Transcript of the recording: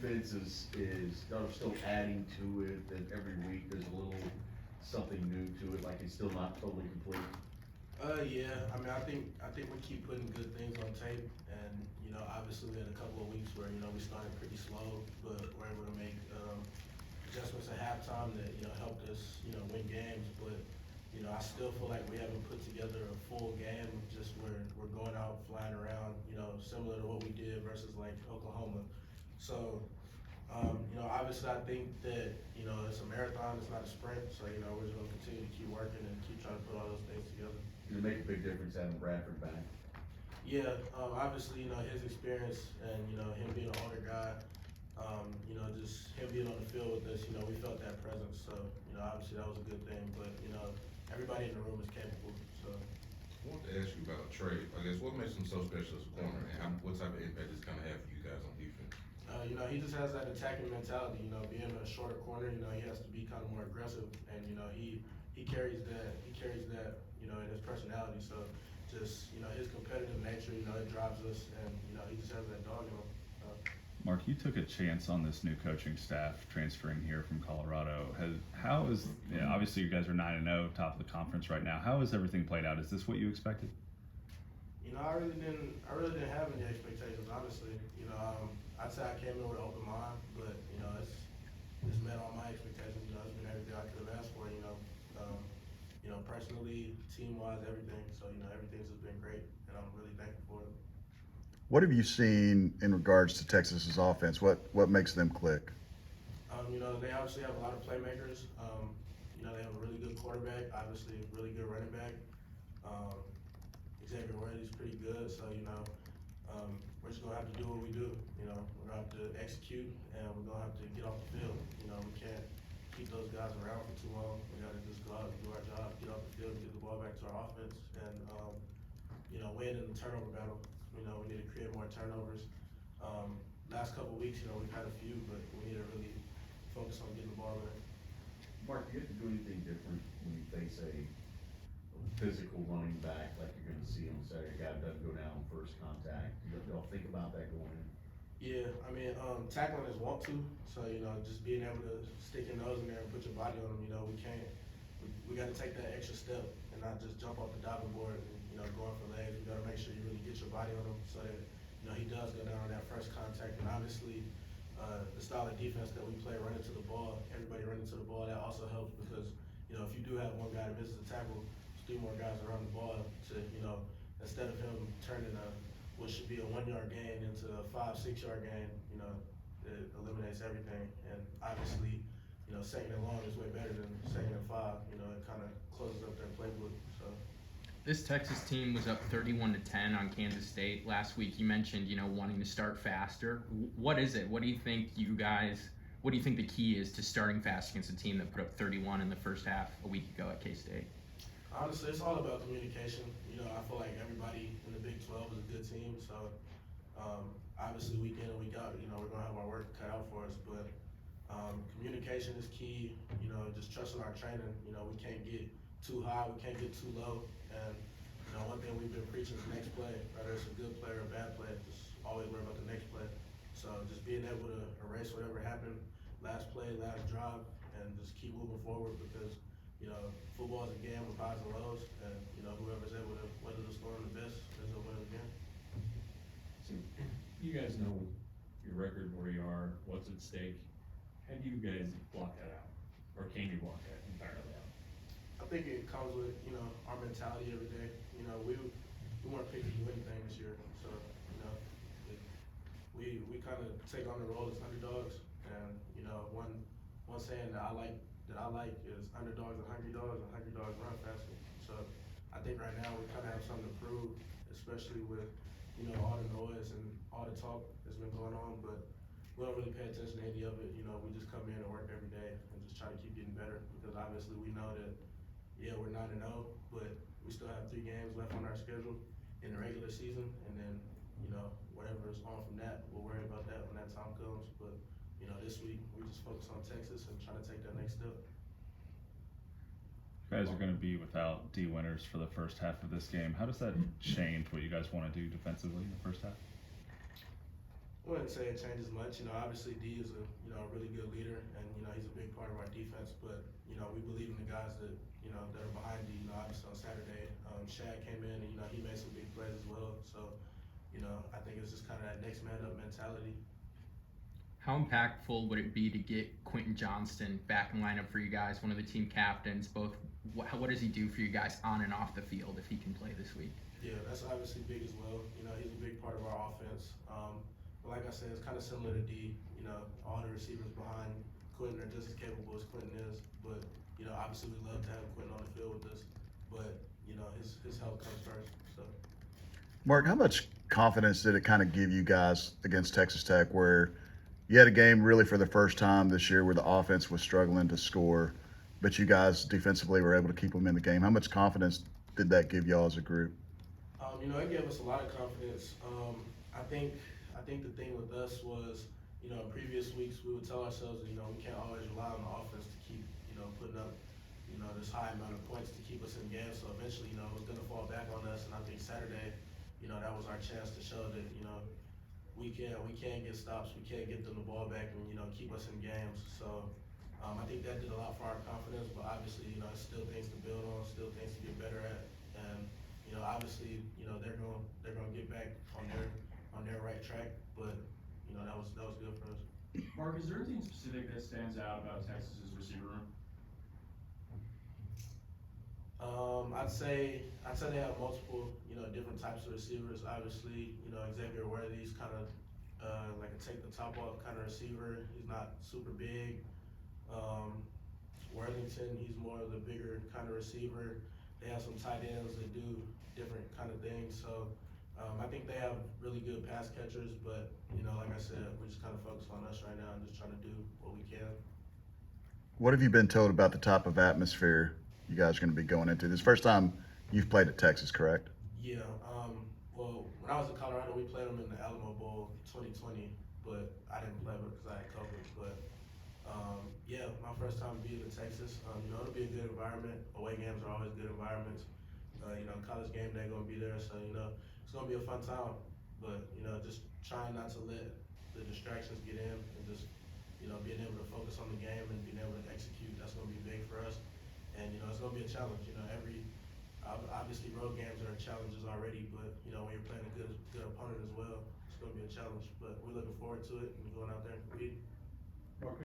Defense is y'all are still adding to it, and every week there's a little something new to it, like it's still not totally complete. Yeah. I mean, I think we keep putting good things on tape, and obviously we had a couple of weeks where we started pretty slow, but we're able to make adjustments at halftime that helped us win games. But I still feel like we haven't put together a full game. Just where we're going out flying around, similar to what we did versus like Oklahoma. So. Obviously, I think that it's a marathon, it's not a sprint. So we're just gonna continue to keep working and keep trying to put all those things together. Does it make a big difference having Bradford back? Yeah, obviously, his experience and him being an older guy, just him being on the field with us, we felt that presence. So obviously that was a good thing. But everybody in the room is capable. So. I want to ask you about Trey. I guess what makes him so special as a corner, and what type of impact it's gonna have for you guys on defense? He just has that attacking mentality. Being a shorter corner, he has to be kind of more aggressive, and he carries that. He carries that, in his personality. So just his competitive nature, it drives us, and he just has that dog in him. Mark, you took a chance on this new coaching staff transferring here from Colorado. Obviously you guys are 9-0, top of the conference right now. How has everything played out? Is this what you expected? I really didn't have any expectations, honestly. I'd say I came in with an open mind, but it's met all my expectations. It's been everything I could have asked for. Personally, team-wise, everything. So everything's just been great, and I'm really thankful for it. What have you seen in regards to Texas's offense? What makes them click? They obviously have a lot of playmakers. They have a really good quarterback, obviously a really good running back. Xavier Worthy's pretty good, so we're just gonna have to do what we do. We're gonna have to execute, and we're gonna have to get off the field. We can't keep those guys around for too long. We gotta just go out and do our job, get off the field, get the ball back to our offense, and win in the turnover battle. We need to create more turnovers. Last couple of weeks, we've had a few, but we need to really focus on getting the ball in. Mark, do you have to do anything different when you face a physical running back like you're gonna see on Saturday? A guy who doesn't go down on first contact. Y'all think about that going in? Yeah, I mean, tackling is want to, so just being able to stick your nose in there and put your body on them. We can't. We got to take that extra step and not just jump off the diving board and going for legs. We got to make sure you really get your body on him so that he does go down on that first contact. And obviously, the style of defense that we play, running to the ball, everybody running to the ball, that also helps because if you do have one guy that misses a tackle, there's 3 more guys around the ball to instead of him turning what should be a 1-yard gain into a 5-6 yard gain, it eliminates everything. And obviously, 2nd and long is way better than 2nd and 5. It kind of closes up their playbook. So. This Texas team was up 31-10 on Kansas State last week. You mentioned, wanting to start faster. What is it? What do you think the key is to starting fast against a team that put up 31 in the first half a week ago at K-State? Honestly, it's all about communication. I feel like everybody in the Big 12 is a good team. So, obviously, week in and week out, we're going to have our work cut out for us. But communication is key. Just trusting our training. We can't get too high. We can't get too low. And, one thing we've been preaching is next play. Whether it's a good play or a bad play, just always worry about the next play. So, just being able to erase whatever happened last play, last drive, and just keep moving forward because football is a game with highs and lows, and whoever's able to weather the storm the best is a winner again. So you guys know your record, where you are, what's at stake. How do you guys block that out, or can you block that entirely out? I think it comes with our mentality every day. We weren't picked to do anything this year, so we kind of take on the role as underdogs, and one saying that I like is underdogs are hungry dogs, and hungry dogs run faster. So I think right now we kind of have something to prove, especially with all the noise and all the talk that's been going on. But we don't really pay attention to any of it. We just come in and work every day and just try to keep getting better because obviously we know that we're 9-0, but we still have 3 games left on our schedule in the regular season, and then whatever's on from that, we'll worry about that when that time comes. But this week we just focus on Texas and try to take that next step. You guys are going to be without D. Winters for the first half of this game. How does that change what you guys want to do defensively in the first half? wouldn't say it changes much. You know, obviously D is a a really good leader, and he's a big part of our defense. But we believe in the guys that that are behind D. Obviously on Saturday, Shad came in and he made some big plays as well. So I think it's just kind of that next man up mentality. How impactful would it be to get Quentin Johnston back in lineup for you guys, one of the team captains? Both, what does he do for you guys on and off the field if he can play this week? Yeah, that's obviously big as well. He's a big part of our offense. But like I said, it's kind of similar to D. All the receivers behind Quentin are just as capable as Quentin is. But obviously we love to have Quentin on the field with us. But his health comes first. So. Mark, how much confidence did it kind of give you guys against Texas Tech, where you had a game really for the first time this year where the offense was struggling to score, but you guys defensively were able to keep them in the game? How much confidence did that give y'all as a group? It gave us a lot of confidence. I think the thing with us was, in previous weeks we would tell ourselves that, we can't always rely on the offense to keep, putting up, this high amount of points to keep us in games. So eventually, it was going to fall back on us. And I think Saturday, that was our chance to show that, we can get stops, we can get them the ball back and, keep us in games. So I think that did a lot for our confidence, but obviously, it's still things to build on, still things to get better at. And, obviously, they're gonna get back on their right track, but, that was good for us. Mark, is there anything specific that stands out about Texas's receiver room? I'd say they have multiple, different types of receivers. Obviously, Xavier Worthy's kind of like a take the top off kind of receiver. He's not super big. Worthington, he's more of the bigger kind of receiver. They have some tight ends that do different kind of things. So I think they have really good pass catchers, but like I said, we're just kind of focused on us right now and just trying to do what we can. What have you been told about the type of atmosphere you guys are going to be going into? This is the first time you've played at Texas, correct? Yeah. Well, when I was in Colorado, we played them in the Alamo Bowl 2020, but I didn't play because I had COVID. But yeah, my first time being in Texas. It'll be a good environment. Away games are always good environments. College game day gonna be there, so it's gonna be a fun time. But just trying not to let the distractions get in, and just being able to focus on the game and being able to execute. That's gonna be big for us. And it's gonna be a challenge. Obviously road games are challenges already, but when you're playing a good opponent as well, it's gonna be a challenge. But we're looking forward to it and going out there and compete.